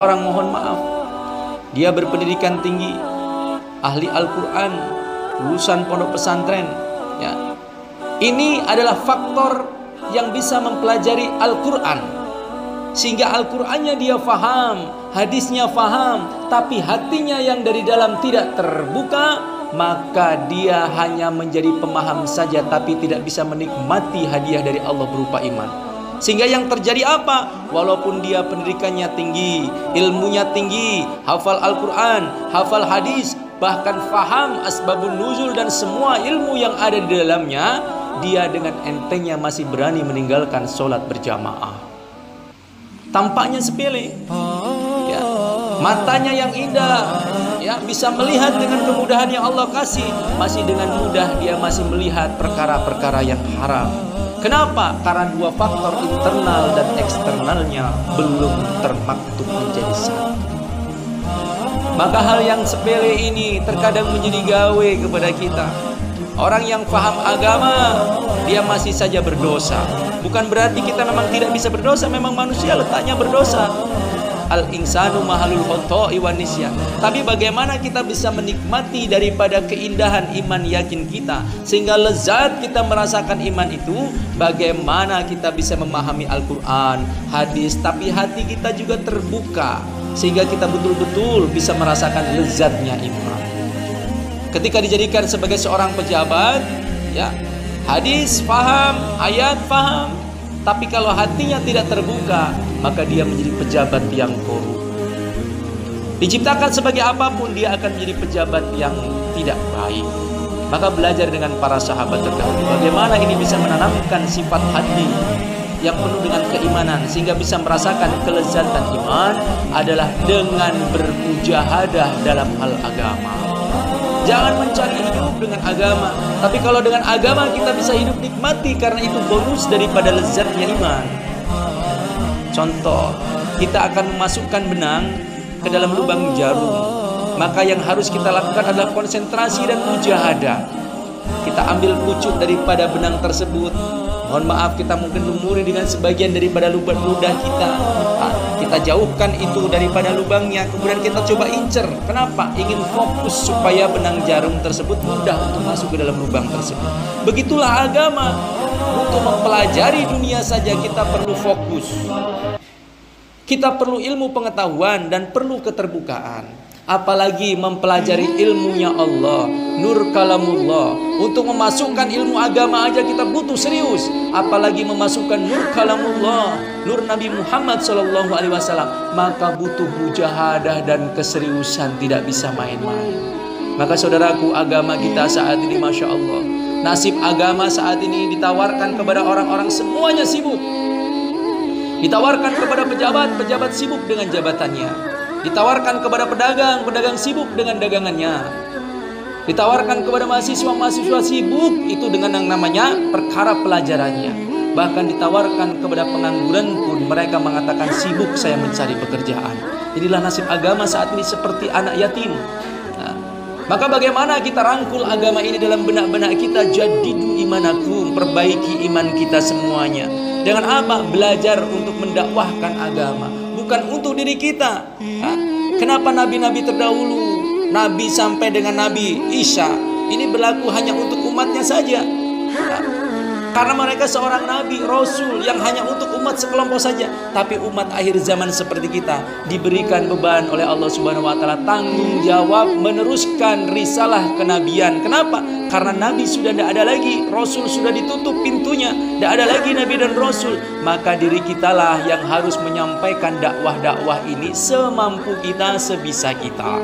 Orang mohon maaf, dia berpendidikan tinggi, ahli Al-Quran, lulusan pondok pesantren, ya. Ini adalah faktor yang bisa mempelajari Al-Quran, sehingga Al-Qurannya dia faham, hadisnya faham, tapi hatinya yang dari dalam tidak terbuka, maka dia hanya menjadi pemaham saja, tapi tidak bisa menikmati hadiah dari Allah berupa iman. Sehingga yang terjadi apa? Walaupun dia pendidikannya tinggi, ilmunya tinggi, hafal Al-Quran, hafal hadis, bahkan faham asbabun nuzul dan semua ilmu yang ada di dalamnya, dia dengan entengnya masih berani meninggalkan sholat berjamaah. Tampaknya sepele, ya. Matanya yang indah, ya, bisa melihat dengan kemudahan yang Allah kasih, masih dengan mudah dia masih melihat perkara-perkara yang haram. Kenapa? Karena dua faktor internal dan eksternalnya belum termaktub menjadi satu. Maka hal yang sepele ini terkadang menjadi gawe kepada kita. Orang yang paham agama, dia masih saja berdosa. Bukan berarti kita memang tidak bisa berdosa, memang manusia letaknya berdosa. Al-insanu mahalul khoto'i wan nisyan. Tapi bagaimana kita bisa menikmati daripada keindahan iman yakin kita, sehingga lezat kita merasakan iman itu? Bagaimana kita bisa memahami Al-Quran, hadis, tapi hati kita juga terbuka, sehingga kita betul-betul bisa merasakan lezatnya iman. Ketika dijadikan sebagai seorang pejabat, ya, hadis faham, ayat faham, tapi kalau hatinya tidak terbuka, maka dia menjadi pejabat yang korup. Diciptakan sebagai apapun, dia akan menjadi pejabat yang tidak baik. Maka belajar dengan para sahabat terdahulu, bagaimana ini bisa menanamkan sifat hati yang penuh dengan keimanan, sehingga bisa merasakan kelezatan iman adalah dengan bermujahadah dalam hal agama. Jangan mencari hidup dengan agama, tapi kalau dengan agama kita bisa hidup nikmati, karena itu bonus daripada lezatnya iman. Contoh, kita akan memasukkan benang ke dalam lubang jarum, maka yang harus kita lakukan adalah konsentrasi dan mujahadah. Kita ambil pucuk daripada benang tersebut, mohon maaf, kita mungkin lumuri dengan sebagian daripada ludah kita. Kita jauhkan itu daripada lubangnya, kemudian kita coba incer. Kenapa? Ingin fokus supaya benang jarum tersebut mudah untuk masuk ke dalam lubang tersebut. Begitulah agama. Untuk mempelajari dunia saja kita perlu fokus. Kita perlu ilmu pengetahuan dan perlu keterbukaan. Apalagi mempelajari ilmunya Allah, nur kalamullah. Untuk memasukkan ilmu agama aja kita butuh serius, apalagi memasukkan nur kalamullah, nur Nabi Muhammad SAW, maka butuh mujahadah dan keseriusan, tidak bisa main-main. Maka saudaraku, agama kita saat ini Masya Allah, nasib agama saat ini ditawarkan kepada orang-orang semuanya sibuk. Ditawarkan kepada pejabat, pejabat sibuk dengan jabatannya. Ditawarkan kepada pedagang, pedagang sibuk dengan dagangannya. Ditawarkan kepada mahasiswa, mahasiswa sibuk itu dengan yang namanya perkara pelajarannya. Bahkan ditawarkan kepada pengangguran pun mereka mengatakan sibuk saya mencari pekerjaan. Inilah nasib agama saat ini, seperti anak yatim. Nah, maka bagaimana kita rangkul agama ini dalam benak-benak kita? Jadidu imanakum, perbaiki iman kita semuanya. Dengan apa? Belajar untuk mendakwahkan agama, bukan untuk diri kita. Kenapa nabi-nabi terdahulu, nabi sampai dengan Nabi Isa, ini berlaku hanya untuk umatnya saja? Karena mereka seorang nabi, rasul yang hanya untuk umat sekelompok saja. Tapi umat akhir zaman seperti kita diberikan beban oleh Allah Subhanahu wa taala, tanggung jawab meneruskan risalah kenabian. Kenapa? Karena nabi sudah tidak ada lagi, rasul sudah ditutup pintunya, tidak ada lagi nabi dan rasul. Maka diri kitalah yang harus menyampaikan dakwah-dakwah ini semampu kita, sebisa kita.